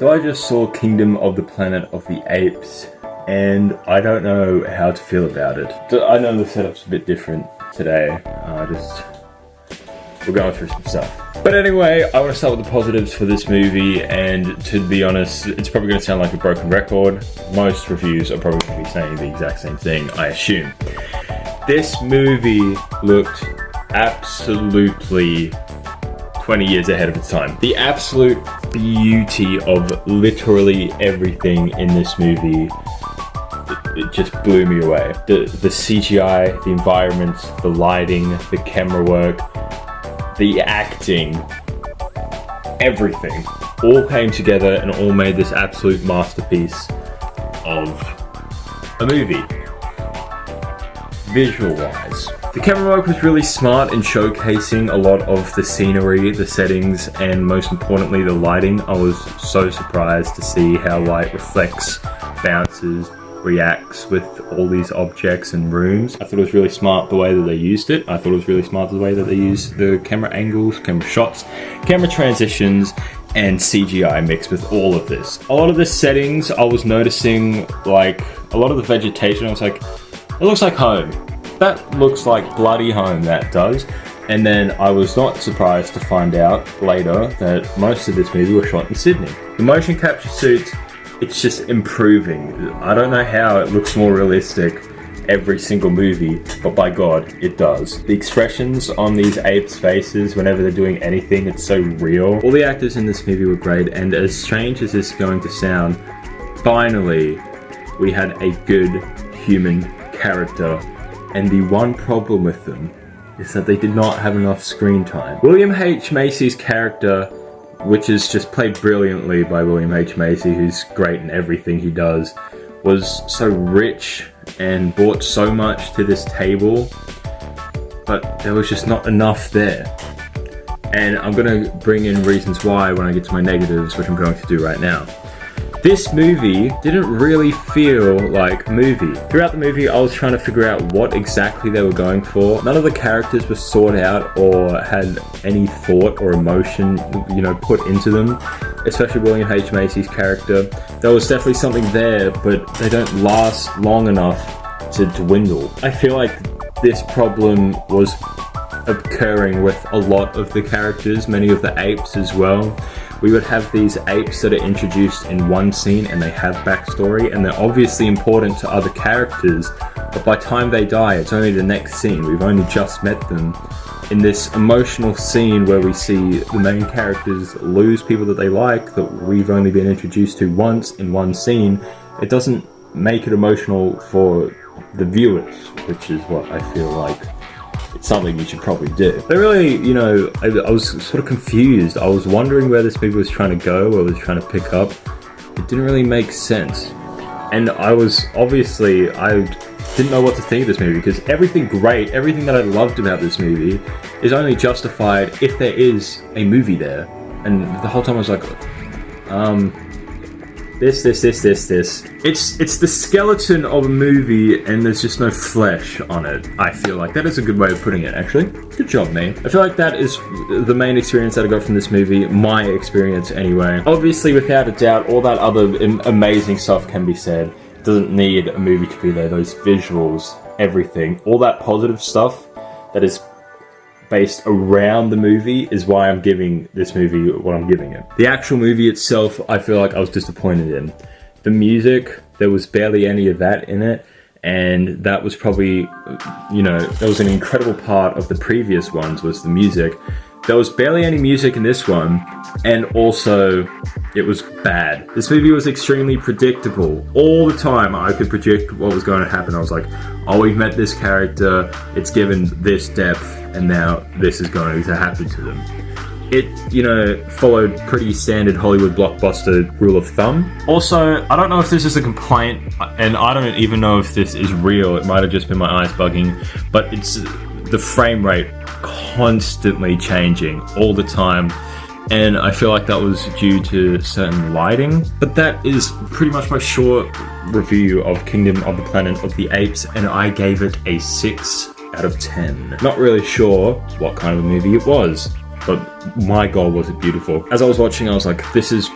So I just saw Kingdom of the Planet of the Apes, and I don't know how to feel about it. I know the setup's a bit different today. We're going through some stuff. But anyway, I want to start with the positives for this movie, and to be honest, it's probably going to sound like a broken record. Most reviews are probably going to be saying the exact same thing, I assume. This movie looked absolutely 20 years ahead of its time. The absolute beauty of literally everything in this movie, it just blew me away. The CGI, the environment, the lighting, the camera work, the acting, everything all came together and all made this absolute masterpiece of a movie. Visual-wise, the camera work was really smart in showcasing a lot of the scenery, the settings, and most importantly the lighting. I was so surprised to see how light reflects, bounces, reacts with all these objects and rooms. I thought it was really smart the way that they used it. I thought it was really smart the way that they used the camera angles, camera shots, camera transitions, and CGI mixed with all of this. A lot of the settings I was noticing, like a lot of the vegetation, I was like, it looks like home. That looks like bloody home, that does. And then I was not surprised to find out later that most of this movie was shot in Sydney. The motion capture suits, it's just improving. I don't know how it looks more realistic every single movie, but by God, it does. The expressions on these apes' faces whenever they're doing anything, it's so real. All the actors in this movie were great, and as strange as this is going to sound, finally, we had a good human character, and the one problem with them is that they did not have enough screen time. William H. Macy's character, which is just played brilliantly by William H. Macy, who's great in everything he does, was so rich and brought so much to this table, but there was just not enough there. And I'm going to bring in reasons why when I get to my negatives, which I'm going to do right now. This movie didn't really feel like a movie. Throughout the movie, I was trying to figure out what exactly they were going for. None of the characters were thought out or had any thought or emotion, put into them. Especially William H. Macy's character. There was definitely something there, but they don't last long enough to dwindle. I feel like this problem was occurring with a lot of the characters, many of the apes as well. We would have these apes that are introduced in one scene and they have backstory and they're obviously important to other characters, but by the time they die, it's only the next scene. We've only just met them. In this emotional scene where we see the main characters lose people that they like, that we've only been introduced to once in one scene, it doesn't make it emotional for the viewers, which is what I feel like it's something you should probably do. But really, I was sort of confused. I was wondering where this movie was trying to go, or was trying to pick up. It didn't really make sense. And I didn't know what to think of this movie, because everything that I loved about this movie is only justified if there is a movie there. And the whole time I was like, this. It's the skeleton of a movie and there's just no flesh on it, I feel like. That is a good way of putting it, actually. Good job, me. I feel like that is the main experience that I got from this movie, my experience anyway. Obviously, without a doubt, all that other amazing stuff can be said. It doesn't need a movie to be there. Those visuals, everything, all that positive stuff that is based around the movie is why I'm giving this movie what I'm giving it. The actual movie itself, I feel like I was disappointed in. The music, there was barely any of that in it, and that was probably, that was an incredible part of the previous ones, was the music. There was barely any music in this one, and also, it was bad. This movie was extremely predictable. All the time, I could predict what was going to happen. I was like, oh, we've met this character, it's given this depth, and now this is going to happen to them. It, followed pretty standard Hollywood blockbuster rule of thumb. Also, I don't know if this is a complaint, and I don't even know if this is real. It might have just been my eyes bugging, but it's the frame rate constantly changing all the time. And I feel like that was due to certain lighting. But that is pretty much my short review of Kingdom of the Planet of the Apes, and I gave it a 6 out of 10. Not really sure what kind of a movie it was. but my god was it beautiful. As I was watching, I was like, this is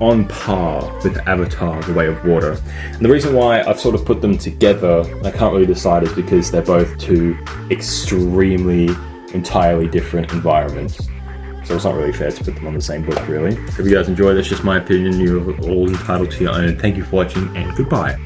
on par with Avatar: The Way of Water. And the reason why I've sort of put them together, I can't really decide, is because they're both two extremely, entirely different environments. So it's not really fair to put them on the same book, really. If you guys enjoy, that's just my opinion. You're all entitled to your own. Thank you for watching, and goodbye.